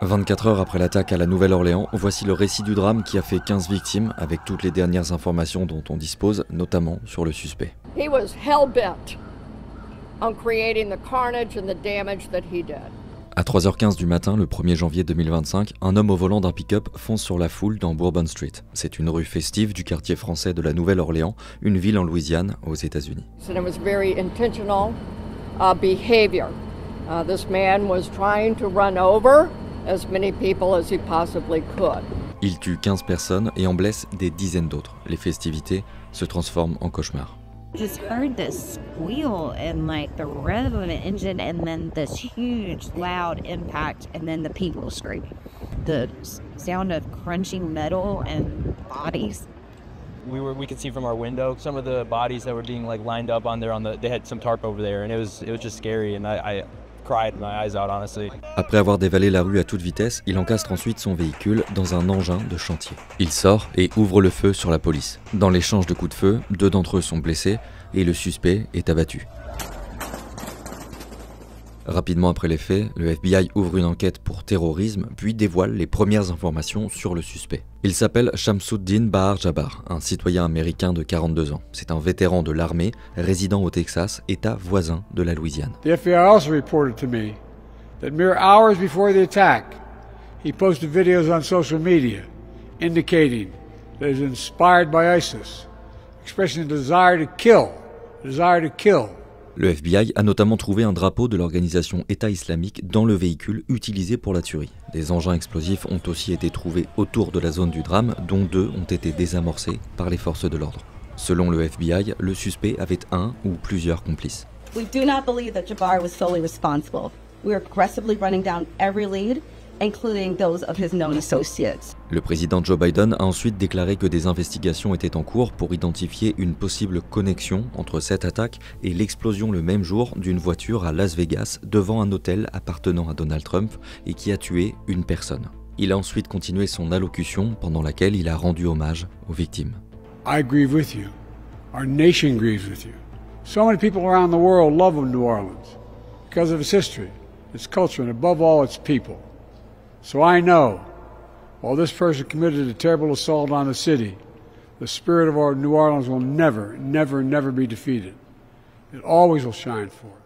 24 heures après l'attaque à la Nouvelle-Orléans, voici le récit du drame qui a fait 15 victimes, avec toutes les dernières informations dont on dispose, notamment sur le suspect. He was hell-bent on creating the carnage and the damage that he did. À 3h15 du matin, le 1er janvier 2025, un homme au volant d'un pick-up fonce sur la foule dans Bourbon Street. C'est une rue festive du quartier français de la Nouvelle-Orléans, une ville en Louisiane, aux États-Unis. And it was very intentional behavior. This man was trying to run over as many people as he possibly could. Il tue 15 personnes et en blesse des dizaines d'autres. Les festivités se transforment en cauchemar. Just heard this squeal and like the rev of an engine and then this huge loud impact and then the people screaming. The sound of crunching metal and bodies. We could see from our window some of the bodies that were being like lined up on there they had some tarp over there and it was just scary and I cried my eyes out honestly. Après avoir dévalé la rue à toute vitesse, il encastre ensuite son véhicule dans un engin de chantier. Il sort et ouvre le feu sur la police. Dans l'échange de coups de feu, 2 d'entre eux sont blessés et le suspect est abattu. Rapidement après les faits, le FBI ouvre une enquête pour terrorisme, puis dévoile les premières informations sur le suspect. Il s'appelle Shamsuddin Bahar Jabbar, un citoyen américain de 42 ans. C'est un vétéran de l'armée, résident au Texas, état voisin de la Louisiane. The FBI also reported to me that mere hours before the attack, he posted videos on social media indicating that he was inspired by ISIS, expressing a desire to kill. Le FBI a notamment trouvé un drapeau de l'organisation État islamique dans le véhicule utilisé pour la tuerie. Des engins explosifs ont aussi été trouvés autour de la zone du drame, dont 2 ont été désamorcés par les forces de l'ordre. Selon le FBI, le suspect avait un ou plusieurs complices. We do not believe that Jabbar was solely responsible. We are aggressively running down every lead, including those of his known associates. Le président Joe Biden a ensuite déclaré que des investigations étaient en cours pour identifier une possible connexion entre cette attaque et l'explosion le même jour d'une voiture à Las Vegas devant un hôtel appartenant à Donald Trump et qui a tué une personne. Il a ensuite continué son allocution pendant laquelle il a rendu hommage aux victimes. I grieve with you. Our nation grieves with you. So many people around the world love New Orleans because of its history, its culture, and above all, its people. So I know, while this person committed a terrible assault on the city, the spirit of our New Orleans will never, never, never be defeated. It always will shine forth.